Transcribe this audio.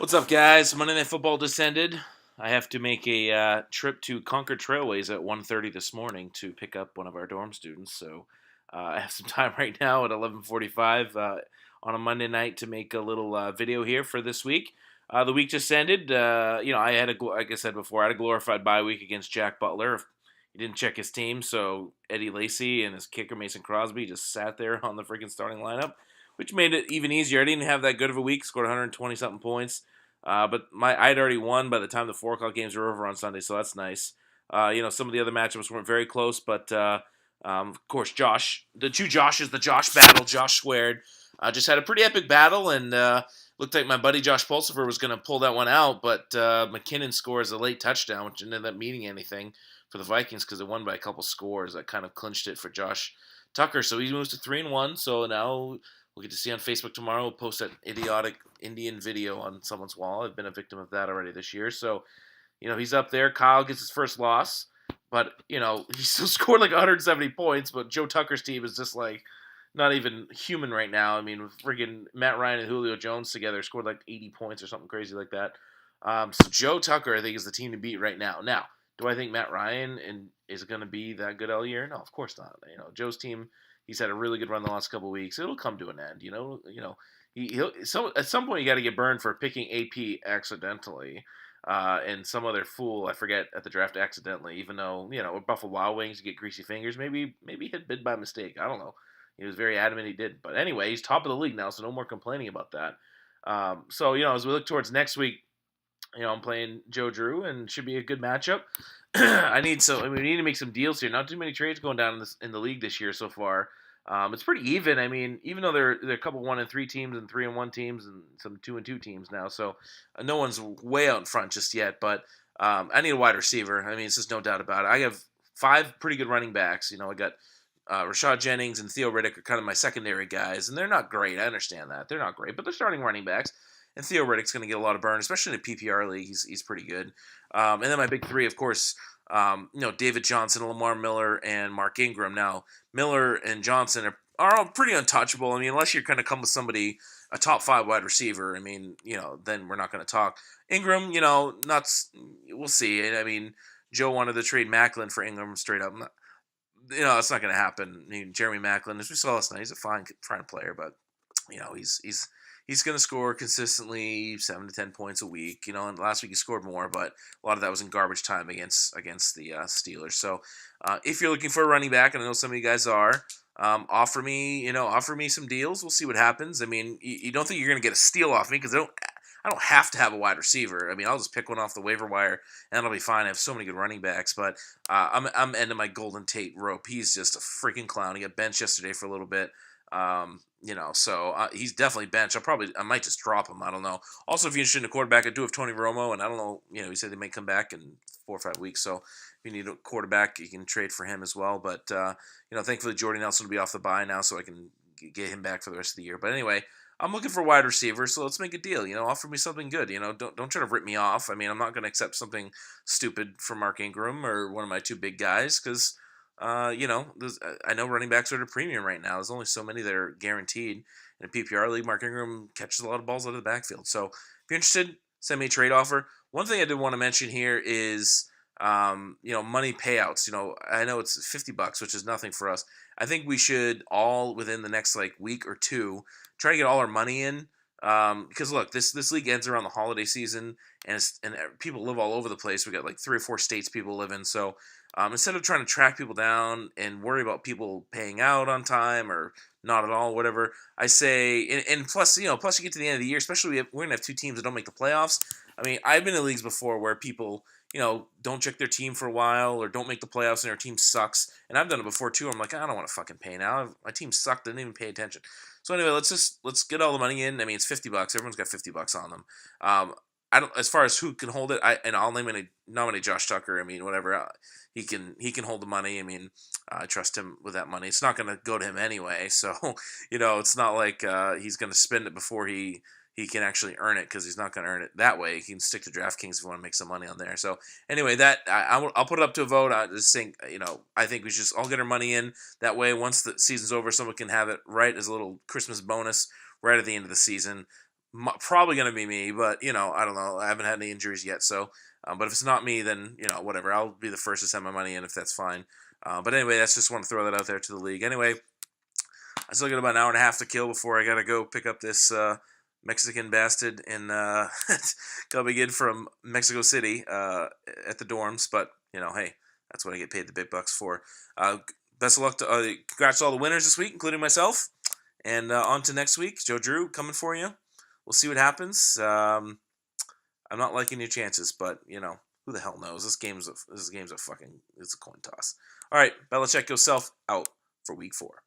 What's up, guys? Monday Night Football just ended. I have to make a trip to Concord Trailways at 1:30 this morning to pick up one of our dorm students. So I have some time right now at 11:45 on a Monday night to make a little video here for this week. The week just ended. I had like I said before, I had a glorified bye week against Jack Butler. He didn't check his team, so Eddie Lacy and his kicker Mason Crosby just sat there on the freaking starting lineup, which made it even easier. I didn't have that good of a week. Scored 120 something points. But I'd already won by the time the 4 o'clock games were over on Sunday, so that's nice. Some of the other matchups weren't very close, but of course, the two Joshes, the Josh battle, Josh squared, just had a pretty epic battle, and looked like my buddy Josh Pulsifer was going to pull that one out, but McKinnon scores a late touchdown, which didn't end up meaning anything for the Vikings because they won by a couple scores. That kind of clinched it for Josh Tucker, so he moves to 3-1. So now we'll get to see on Facebook tomorrow. We'll post that idiotic Indian video on someone's wall. I've been a victim of that already this year. So, he's up there. Kyle gets his first loss, but, he still scored like 170 points, but Joe Tucker's team is just like not even human right now. I mean, friggin' Matt Ryan and Julio Jones together scored like 80 points or something crazy like that. So Joe Tucker, I think, is the team to beat right now. Now, do I think Matt Ryan is going to be that good all year? No, of course not. Joe's team, he's had a really good run the last couple of weeks. It'll come to an end. So at some point you got to get burned for picking AP accidentally, and some other fool I forget at the draft accidentally. Even though with Buffalo Wild Wings you get greasy fingers, maybe he had bid by mistake. I don't know. He was very adamant he did. But anyway, he's top of the league now, so no more complaining about that. As we look towards next week, I'm playing Joe Drew, and should be a good matchup. We need to make some deals here. Not too many trades going down in the league this year so far. It's pretty even. I mean, even though there are a couple 1-3 teams and 3-1 teams and some 2-2 teams now, so no one's way out in front just yet. But I need a wide receiver. I mean, it's just no doubt about it. I have 5 pretty good running backs. I got Rashad Jennings and Theo Riddick are kind of my secondary guys, and they're not great. I understand that they're not great, but they're starting running backs. And Theo Riddick's going to get a lot of burn, especially in a PPR league. He's pretty good. And then my big 3, of course, David Johnson, Lamar Miller, and Mark Ingram. Now, Miller and Johnson are all pretty untouchable. I mean, unless you're going to come with somebody, a top 5 wide receiver, I mean, then we're not going to talk. Ingram, we'll see. I mean, Joe wanted to trade Macklin for Ingram straight up. It's not going to happen. I mean, Jeremy Macklin, as we saw last night, he's a fine player, but he's going to score consistently 7 to 10 points a week. And last week he scored more, but a lot of that was in garbage time against the Steelers. So if you're looking for a running back, and I know some of you guys are, offer me some deals. We'll see what happens. I mean, you don't think you're going to get a steal off me because I don't have to have a wide receiver. I mean, I'll just pick one off the waiver wire and I'll be fine. I have so many good running backs, but I'm ending my Golden Tate rope. He's just a freaking clown. He got benched yesterday for a little bit. So he's definitely benched. I might just drop him. I don't know. Also, if you're interested in a quarterback, I do have Tony Romo, and I don't know. He said they may come back in 4 or 5 weeks. So if you need a quarterback, you can trade for him as well. But thankfully Jordy Nelson will be off the bye now, so I can get him back for the rest of the year. But anyway, I'm looking for a wide receiver, so let's make a deal. Offer me something good. Don't try to rip me off. I mean, I'm not going to accept something stupid from Mark Ingram or one of my 2 big guys because. I know running backs are at a premium right now. There's only so many that are guaranteed. In a PPR league, Mark Ingram catches a lot of balls out of the backfield. So if you're interested, send me a trade offer. One thing I did want to mention here is, money payouts. I know it's $50, which is nothing for us. I think we should all, within the next week or 2, try to get all our money in. Because look, this league ends around the holiday season, and people live all over the place. We got 3 or 4 states people live in. So instead of trying to track people down and worry about people paying out on time or not at all, whatever, I say, and plus you get to the end of the year, especially we're gonna have 2 teams that don't make the playoffs. I mean, I've been in leagues before where people don't check their team for a while or don't make the playoffs and their team sucks. And I've done it before too. I'm like, I don't want to fucking pay now. My team sucked. Didn't even pay attention. So anyway, let's get all the money in. I mean, it's $50. Everyone's got $50 on them. I don't. As far as who can hold it, I'll nominate Josh Tucker. I mean, whatever. He can hold the money. I mean, I trust him with that money. It's not going to go to him anyway. So it's not like he's going to spend it before he can actually earn it, because he's not going to earn it that way. He can stick to DraftKings if you want to make some money on there. So anyway, I'll put it up to a vote. I just think I think we should just all get our money in. That way, once the season's over, someone can have it right as a little Christmas bonus right at the end of the season. Probably going to be me, but I don't know. I haven't had any injuries yet, so. But if it's not me, then whatever. I'll be the first to send my money in if that's fine. But anyway, that's just want to throw that out there to the league. Anyway, I still got about an hour and a half to kill before I gotta go pick up this Mexican bastard in coming in from Mexico City at the dorms. But hey, that's what I get paid the big bucks for. Best of luck to congrats to all the winners this week, including myself. And on to next week, Joe Drew coming for you. We'll see what happens. I'm not liking your chances, but who the hell knows? This game's a fucking it's a coin toss. All right, Belichick yourself out for week 4.